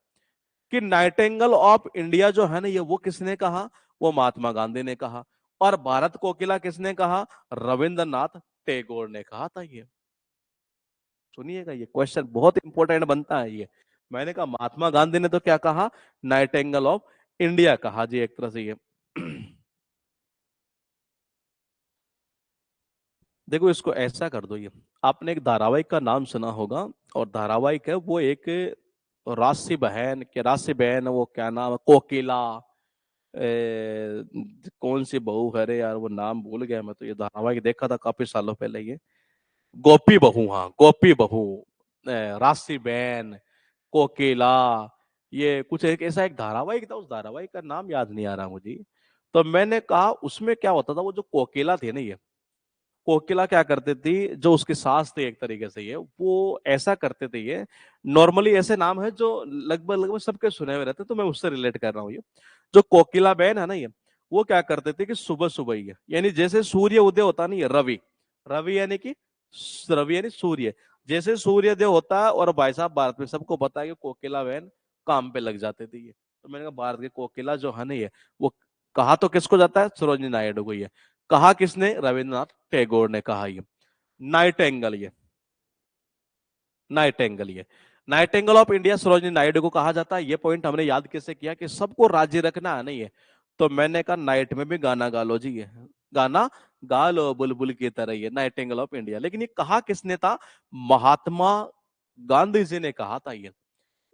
कि नाइटिंगेल ऑफ इंडिया जो है ना ये, वो किसने कहा? वो महात्मा गांधी ने कहा। और भारत कोकिला किसने कहा? रविंद्रनाथ टैगोर ने कहा था ये। सुनिएगा ये क्वेश्चन बहुत इंपॉर्टेंट बनता है ये। मैंने कहा महात्मा गांधी ने तो क्या कहा? नाइटिंगेल ऑफ इंडिया कहा जी एक तरह से ये। देखो इसको ऐसा कर दो ये, आपने एक धारावाहिक का नाम सुना होगा, और धारावाहिक है वो एक राशि बहन के, राशि बहन वो क्या नाम है, कोकिला, कौन सी बहू है रे यार, वो नाम भूल गया मैं, तो ये धारावाहिक देखा था काफी सालों पहले ये। गोपी बहू, हाँ गोपी बहू, राशि बहन, कोकिला, ये कुछ एक ऐसा एक धारावाहिक था, उस धारावाहिक का नाम याद नहीं आ रहा मुझे। तो मैंने कहा उसमें क्या होता था, वो जो कोकिला थे ना ये, कोकिला क्या करते थी, जो उसकी सास थी एक तरीके से ये, वो ऐसा करते थे ये, नॉर्मली ऐसे नाम है जो लगभग लगभग सबके सुने हुए रहते, तो मैं उससे रिलेट कर रहा हूँ ये। जो कोकिला बहन है ना ये, वो क्या करते थे कि सुबह सुबह ही यानी जैसे सूर्य उदय होता नहीं है, रवि, रवि यानी कि रवि यानी सूर्य, जैसे सूर्योदय होता है, और भाई साहब भारत में सबको पता है कि कोकिला बहन काम पे लग जाते थे ये। तो मैंने कहा भारत के कोकिला जो है ना ये, वो कहा तो किसको जाता है? सरोजिनी नायडू को ये। कहा किसने? रविन्द्रनाथ टैगोर ने कहा ये। नाइटेंगल ये, नाइटेंगल ये, Nightingale of India Sarojini Naidu को कहा जाता है। ये पॉइंट हमने याद कैसे किया कि सबको राजी रखना है नहीं है, तो मैंने कहा नाइट में भी गाना गा लो जी ये, गाना गा लो बुलबुल की तरह ये, नाइटेंगल ऑफ इंडिया। लेकिन ये कहा किसने था? महात्मा गांधी जी ने कहा था ये।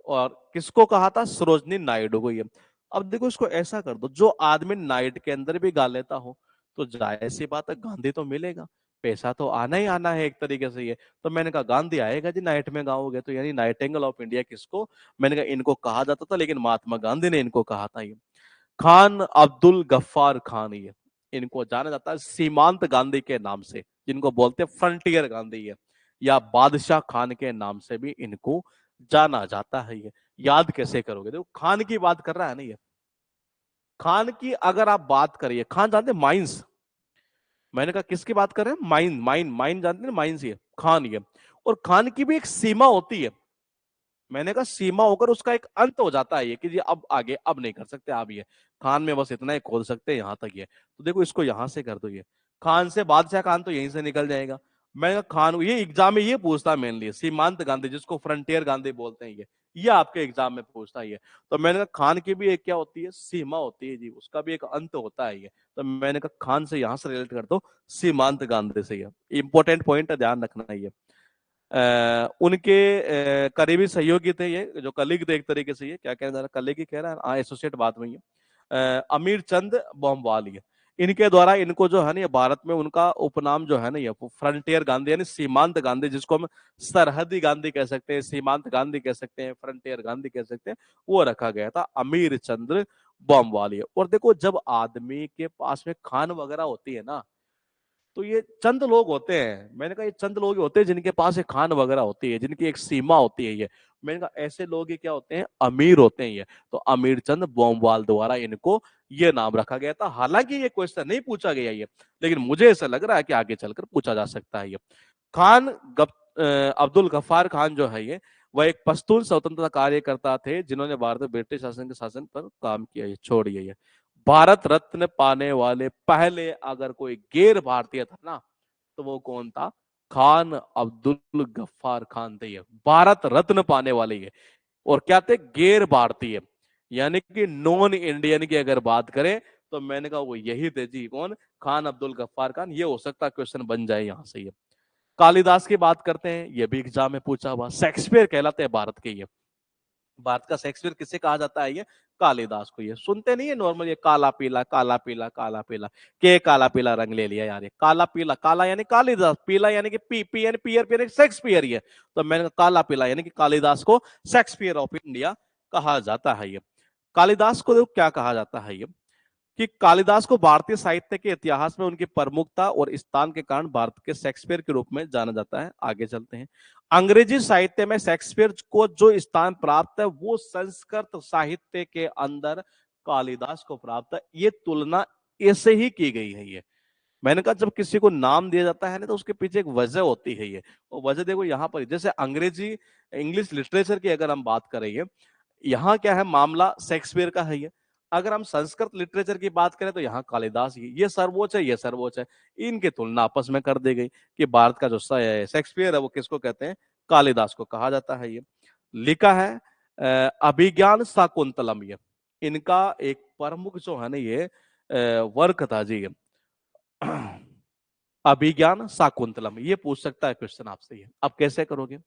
और किसको कहा था? सरोजनी नायडू को ये। अब देखो इसको ऐसा कर दो, जो आदमी नाइट के अंदर भी गा लेता हो, तो जाहिर सी बात है गांधी तो मिलेगा, पैसा तो आना ही आना है एक तरीके से ये। तो मैंने कहा गांधी आएगा जी नाइट में गाओगे, तो यानी नाइटिंगेल ऑफ इंडिया किसको, मैंने कहा इनको कहा जाता था, लेकिन महात्मा गांधी ने इनको कहा था ये। खान अब्दुल गफ्फार खान ये, इनको जाना जाता है सीमांत गांधी के नाम से, जिनको बोलते हैं फ्रंटियर गांधी है, या बादशाह खान के नाम से भी इनको जाना जाता है ये। याद कैसे करोगे? देखो खान की बात कर रहा है ना ये, खान की अगर आप बात करिए, खान जानते हैं माइंस, मैंने कहा किसकी बात कर रहे हैं? माइन, माइन, माइन जानते हैं माइंस ये, खान ये। और खान की भी एक सीमा होती है, मैंने कहा सीमा होकर उसका एक अंत हो जाता है ये कि जी अब आगे अब नहीं कर सकते आप ये, खान में बस इतना ही खोल सकते हैं, यहां तक ये। तो देखो इसको यहां से कर दो ये, खान से बादशाह खान तो यहीं से निकल जाएगा। मैंने कहा खान, ये एग्जाम में ये पूछता मेनली सीमांत गांधी, जिसको फ्रंटियर गांधी बोलते हैं ये, ये आपके एग्जाम में पूछता है ये। तो मैंने कहा खान की भी एक क्या होती है, सीमा होती है जी, उसका भी एक अंत होता है ये। तो मैंने कहा खान से यहां से रिलेट कर दो सीमांत गांधी से। ये इंपॉर्टेंट पॉइंट है, ध्यान रखना है ये। उनके करीबी सहयोगी थे ये, जो कलीग थे एक तरीके से, ये क्या कहना रहा, कलीग ही कह रहा है, हाँ एसोसिएट बाद में ये अमीर चंद बोमवाल ये। इनके द्वारा इनको जो है ना, ये भारत में उनका उपनाम जो है ना, ये फ्रंटियर गांधी यानी सीमांत गांधी, जिसको हम सरहदी गांधी कह सकते हैं, सीमांत गांधी कह सकते हैं, फ्रंटियर गांधी कह सकते हैं, वो रखा गया था अमीर चंद्र बोमवाल ये। और देखो जब आदमी के पास में खान वगैरह होती है ना, तो ये चंद लोग होते हैं, मैंने कहा ये चंद लोग ही होते हैं जिनके पास एक खान वगैरह होती है, जिनकी एक सीमा होती है ये। मैंने कहा ऐसे लोग ही क्या होते हैं, अमीर होते हैं ये। तो अमीर चंद बोमवाल द्वारा इनको ये नाम रखा गया था। हालांकि ये क्वेश्चन नहीं पूछा गया ये, लेकिन मुझे ऐसा लग रहा है कि आगे चलकर पूछा जा सकता है ये। खान अब्दुल गफ्फार खान जो है ये, वह एक पश्तून स्वतंत्रता कार्यकर्ता थे, जिन्होंने भारत में ब्रिटिश शासन के शासन पर काम किया। ये छोड़िए ये, भारत रत्न पाने वाले पहले अगर कोई गैर भारतीय था ना, तो वो कौन था, खान अब्दुल गफ्फार खान थे ये, भारत रत्न पाने वाले ये। और क्या थे, गैर भारतीय, यानी कि नॉन इंडियन की अगर बात करें, तो मैंने कहा वो यही थे जी, कौन, खान अब्दुल गफ्फार खान। ये हो सकता है क्वेश्चन बन जाए यहां से ये। कालिदास की बात करते हैं, ये भी एग्जाम में पूछा हुआ, शेक्सपियर कहलाते हैं भारत के ये। भारत का शेक्सपियर किसे कहा जाता है ये, कालिदास को। ये सुनते नहीं है नॉर्मल, ये काला पीला काला पीला काला पीला, के काला पीला रंग ले लिया यार, ये काला पीला, काला यानी कालिदास, पीला यानी कि पी यानी पियर, पियर शेक्सपियर ये। तो मैंने कहा काला पीला यानी कि कालिदास को शेक्सपियर ऑफ इंडिया कहा जाता है ये। कालिदास को क्या कहा जाता है ये, कि कालिदास को भारतीय साहित्य के इतिहास में उनकी प्रमुखता और स्थान के कारण भारत के शेक्सपियर के रूप में जाना जाता है। आगे चलते हैं। अंग्रेजी साहित्य में शेक्सपियर को जो स्थान प्राप्त है, वो संस्कृत साहित्य के अंदर कालिदास को प्राप्त है। ये तुलना ऐसे ही की गई है ये। मैंने कहा जब किसी को नाम दिया जाता है ना, तो उसके पीछे एक वजह होती है ये। और वजह देखो यहाँ पर, जैसे अंग्रेजी इंग्लिश लिटरेचर की अगर हम बात करें, यहाँ क्या है, मामला शेक्सपियर का है ये। अगर हम संस्कृत लिटरेचर की बात करें, तो यहाँ कालिदास ही, ये सर्वोच्च है, ये सर्वोच्च है। इनकी तुलना आपस में कर दी गई कि भारत का जो शेक्सपियर है वो किसको कहते हैं, कालिदास को कहा जाता है ये। लिखा है अभिज्ञान शाकुंतलम ये, इनका एक प्रमुख जो है ना ये वर्क था जी ये। अभिज्ञान शाकुंतलम, ये पूछ सकता है क्वेश्चन आपसे ये। अब कैसे करोगे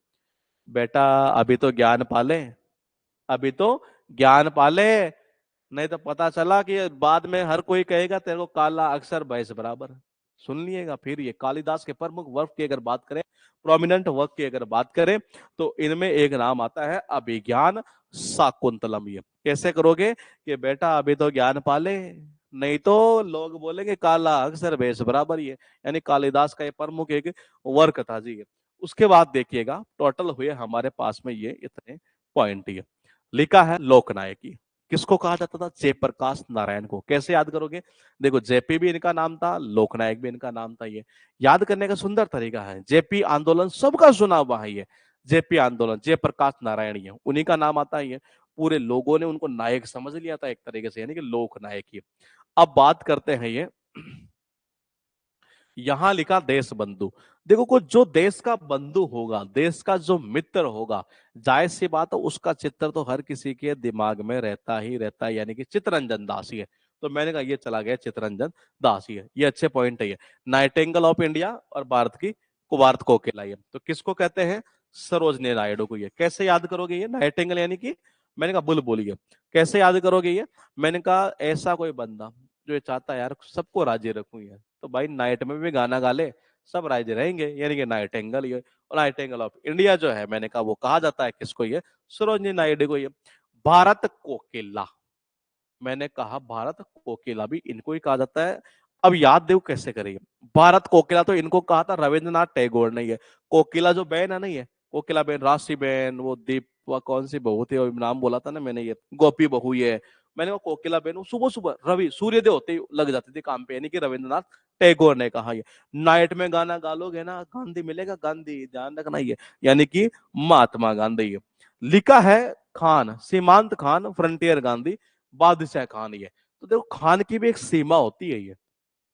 बेटा, अभी तो ज्ञान पाले, अभी तो ज्ञान पाले, नहीं तो पता चला कि बाद में हर कोई कहेगा तेरे को काला अक्षर भैंस बराबर। सुन लिएगा फिर। ये कालिदास के प्रमुख वर्क की अगर बात करें, प्रोमिनेंट वर्क की अगर बात करें, तो इनमें एक नाम आता है अभिज्ञान शाकुंतलम। ये कैसे करोगे कि बेटा अभी तो ज्ञान पाले, नहीं तो लोग बोलेंगे काला अक्षर भैंस बराबर। ये यानी कालिदास का ये प्रमुख एक वर्क था जी। उसके बाद देखिएगा, टोटल हुए हमारे पास में ये इतने पॉइंट। ये लिखा है लोकनायकी, किसको कहा जाता था, जयप्रकाश नारायण को। कैसे याद करोगे, देखो जेपी भी इनका नाम था, लोकनायक भी इनका नाम था। ये याद करने का सुंदर तरीका है। जेपी आंदोलन सबका सुना हुआ है ये, जेपी आंदोलन, जयप्रकाश नारायण, ये उन्हीं का नाम आता है ये। पूरे लोगों ने उनको नायक समझ लिया था एक तरीके से, यानी कि लोकनायक ही। अब बात करते हैं ये, यहां लिखा देश बंधु। देखो को जो देश का बंधु होगा, देश का जो मित्र होगा, जाहिर सी बात है उसका चित्र तो हर किसी के दिमाग में रहता ही रहता है, यानी कि चित्तरंजन दास ही है। तो मैंने कहा ये चला गया चित्तरंजन दास ही है। ये अच्छे पॉइंट है ये। नाइटिंगेल ऑफ इंडिया और भारत की कुवारत कोकिला, ये तो किसको कहते हैं, सरोजनी नायडू को। ये कैसे याद करोगे, ये नाइटिंगेल यानी कि, मैंने कहा बुलबुल, ये कैसे याद करोगे ये, मैंने कहा ऐसा कोई बंदा जो ये चाहता है यार सबको राजी रखूं यार, तो भाई नाइट में भी गाना गा ले, सब राजी रहेंगे, यानी कि नाइटिंगेल। ये और नाइटिंगेल ऑफ इंडिया जो है, मैंने कहा वो कहा जाता है किसको, ये सरोजनी नायडू को। ये भारत कोकिला, मैंने कहा भारत कोकिला भी इनको ही कहा जाता है। अब याद देखो कैसे करेंगे, भारत कोकिला तो इनको कहा था रविंद्रनाथ टैगोर ने। ये कोकिला जो बहन है ना, ये कोकिला बहन, राशि बहन, वो दीप, वो कौन सी बहू थी, नाम बोला था ना मैंने, ये गोपी बहू ये। मैंने वो कोकिला बहन, सुबह सुबह रवि सूर्योदय होते ही लग जाती थी काम पे, यानी कि रविंद्रनाथ टैगोर ने कहा। ये नाइट में गाना गा लोगे ना, गांधी मिलेगा, गांधी ध्यान रखना, ये यानी कि महात्मा गांधी। ये लिखा है खान, सीमांत खान, फ्रंटियर गांधी, बादशाह खान। ये तो देखो खान की भी एक सीमा होती है, ये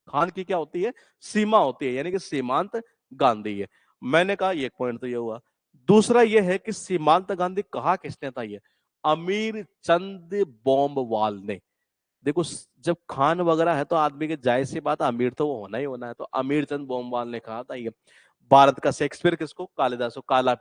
खान की क्या होती है, सीमा होती है, यानी कि सीमांत गांधी है। मैंने कहा ये पॉइंट तो ये हुआ। दूसरा ये है कि सीमांत गांधी कहा किसने था ये? अमीर चंद बोमवाल ने। देखो जब खान वगैरह है तो आदमी के जायज सी बात, अमीर तो वो होना ही होना है, तो अमीर चंद बोमवाल ने कहा था ये। भारत का शेक्सपियर किसको? कालिदास को। काला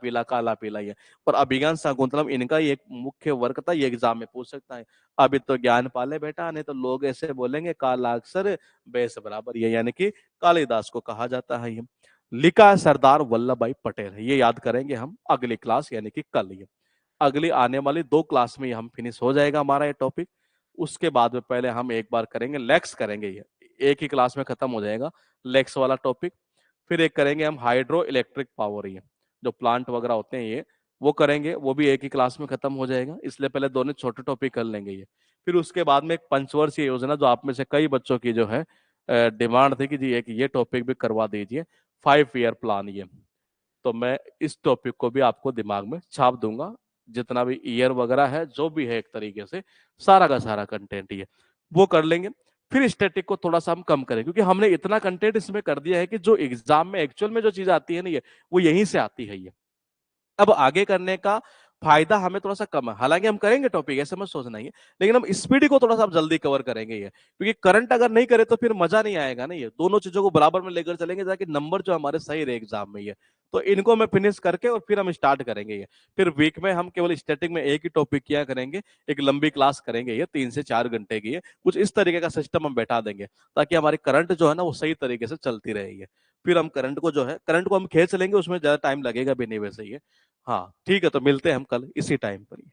पीला ये। पर अभिज्ञान शाकुंतलम इनका ही एक मुख्य वर्क था, ये एग्जाम में पूछ सकता है। अभी तो ज्ञान पाले बेटा, नहीं तो लोग ऐसे बोलेंगे काला अक्षर बेस बराबर, ये यानी कि कालिदास को कहा जाता है ये। लिखा सरदार वल्लभ भाई पटेल है, ये याद करेंगे हम अगली क्लास यानी कि कल। ये अगली आने वाली 2 क्लास में हम फिनिश हो जाएगा हमारा ये टॉपिक। उसके बाद में पहले हम एक बार करेंगे लेक्स करेंगे, ये एक ही क्लास में खत्म हो जाएगा लेक्स वाला टॉपिक। फिर एक करेंगे हम हाइड्रो इलेक्ट्रिक पावर, ये जो प्लांट वगैरह होते हैं ये, वो करेंगे, वो भी एक ही क्लास में खत्म हो जाएगा, इसलिए पहले दोनों छोटे टॉपिक कर लेंगे ये। फिर उसके बाद में एक पंचवर्षीय योजना, जो आप में से कई बच्चों की जो है डिमांड थी कि जी एक ये टॉपिक भी करवा दीजिए, 5 ईयर प्लान ये। तो मैं इस टॉपिक को भी आपको दिमाग में छाप दूंगा, जितना भी ईयर वगैरह है जो भी है, एक तरीके से सारा का सारा कंटेंट ये वो कर लेंगे। फिर स्टैटिक को थोड़ा सा हम कम करें, क्योंकि हमने इतना कंटेंट इसमें कर दिया है कि जो एग्जाम में एक्चुअल में जो चीज आती है ना ये, वो यहीं से आती है ये। अब आगे करने का फायदा हमें थोड़ा सा कम है, हालांकि हम करेंगे टॉपिक, ऐसे मत सोचना ही है, लेकिन हम स्पीड को थोड़ा सा जल्दी कवर करेंगे ये, क्योंकि करंट अगर नहीं करे तो फिर मजा नहीं आएगा ना, ये दोनों चीजों को बराबर में लेकर चलेंगे ताकि नंबर जो हमारे सही रहे एग्जाम में ये। तो इनको मैं फिनिश करके और फिर हम स्टार्ट करेंगे ये। फिर वीक में हम केवल स्टैटिक में एक ही टॉपिक किया करेंगे, एक लंबी क्लास करेंगे ये 3 से 4 घंटे की है, कुछ इस तरीके का सिस्टम हम बैठा देंगे ताकि हमारी करंट जो है ना वो सही तरीके से चलती रहेगी। फिर हम करंट को जो है, करंट को हम खींच लेंगे, उसमें ज्यादा टाइम लगेगा भी नहीं वैसे ही है। हाँ ठीक है, तो मिलते हैं हम कल इसी टाइम पर ही।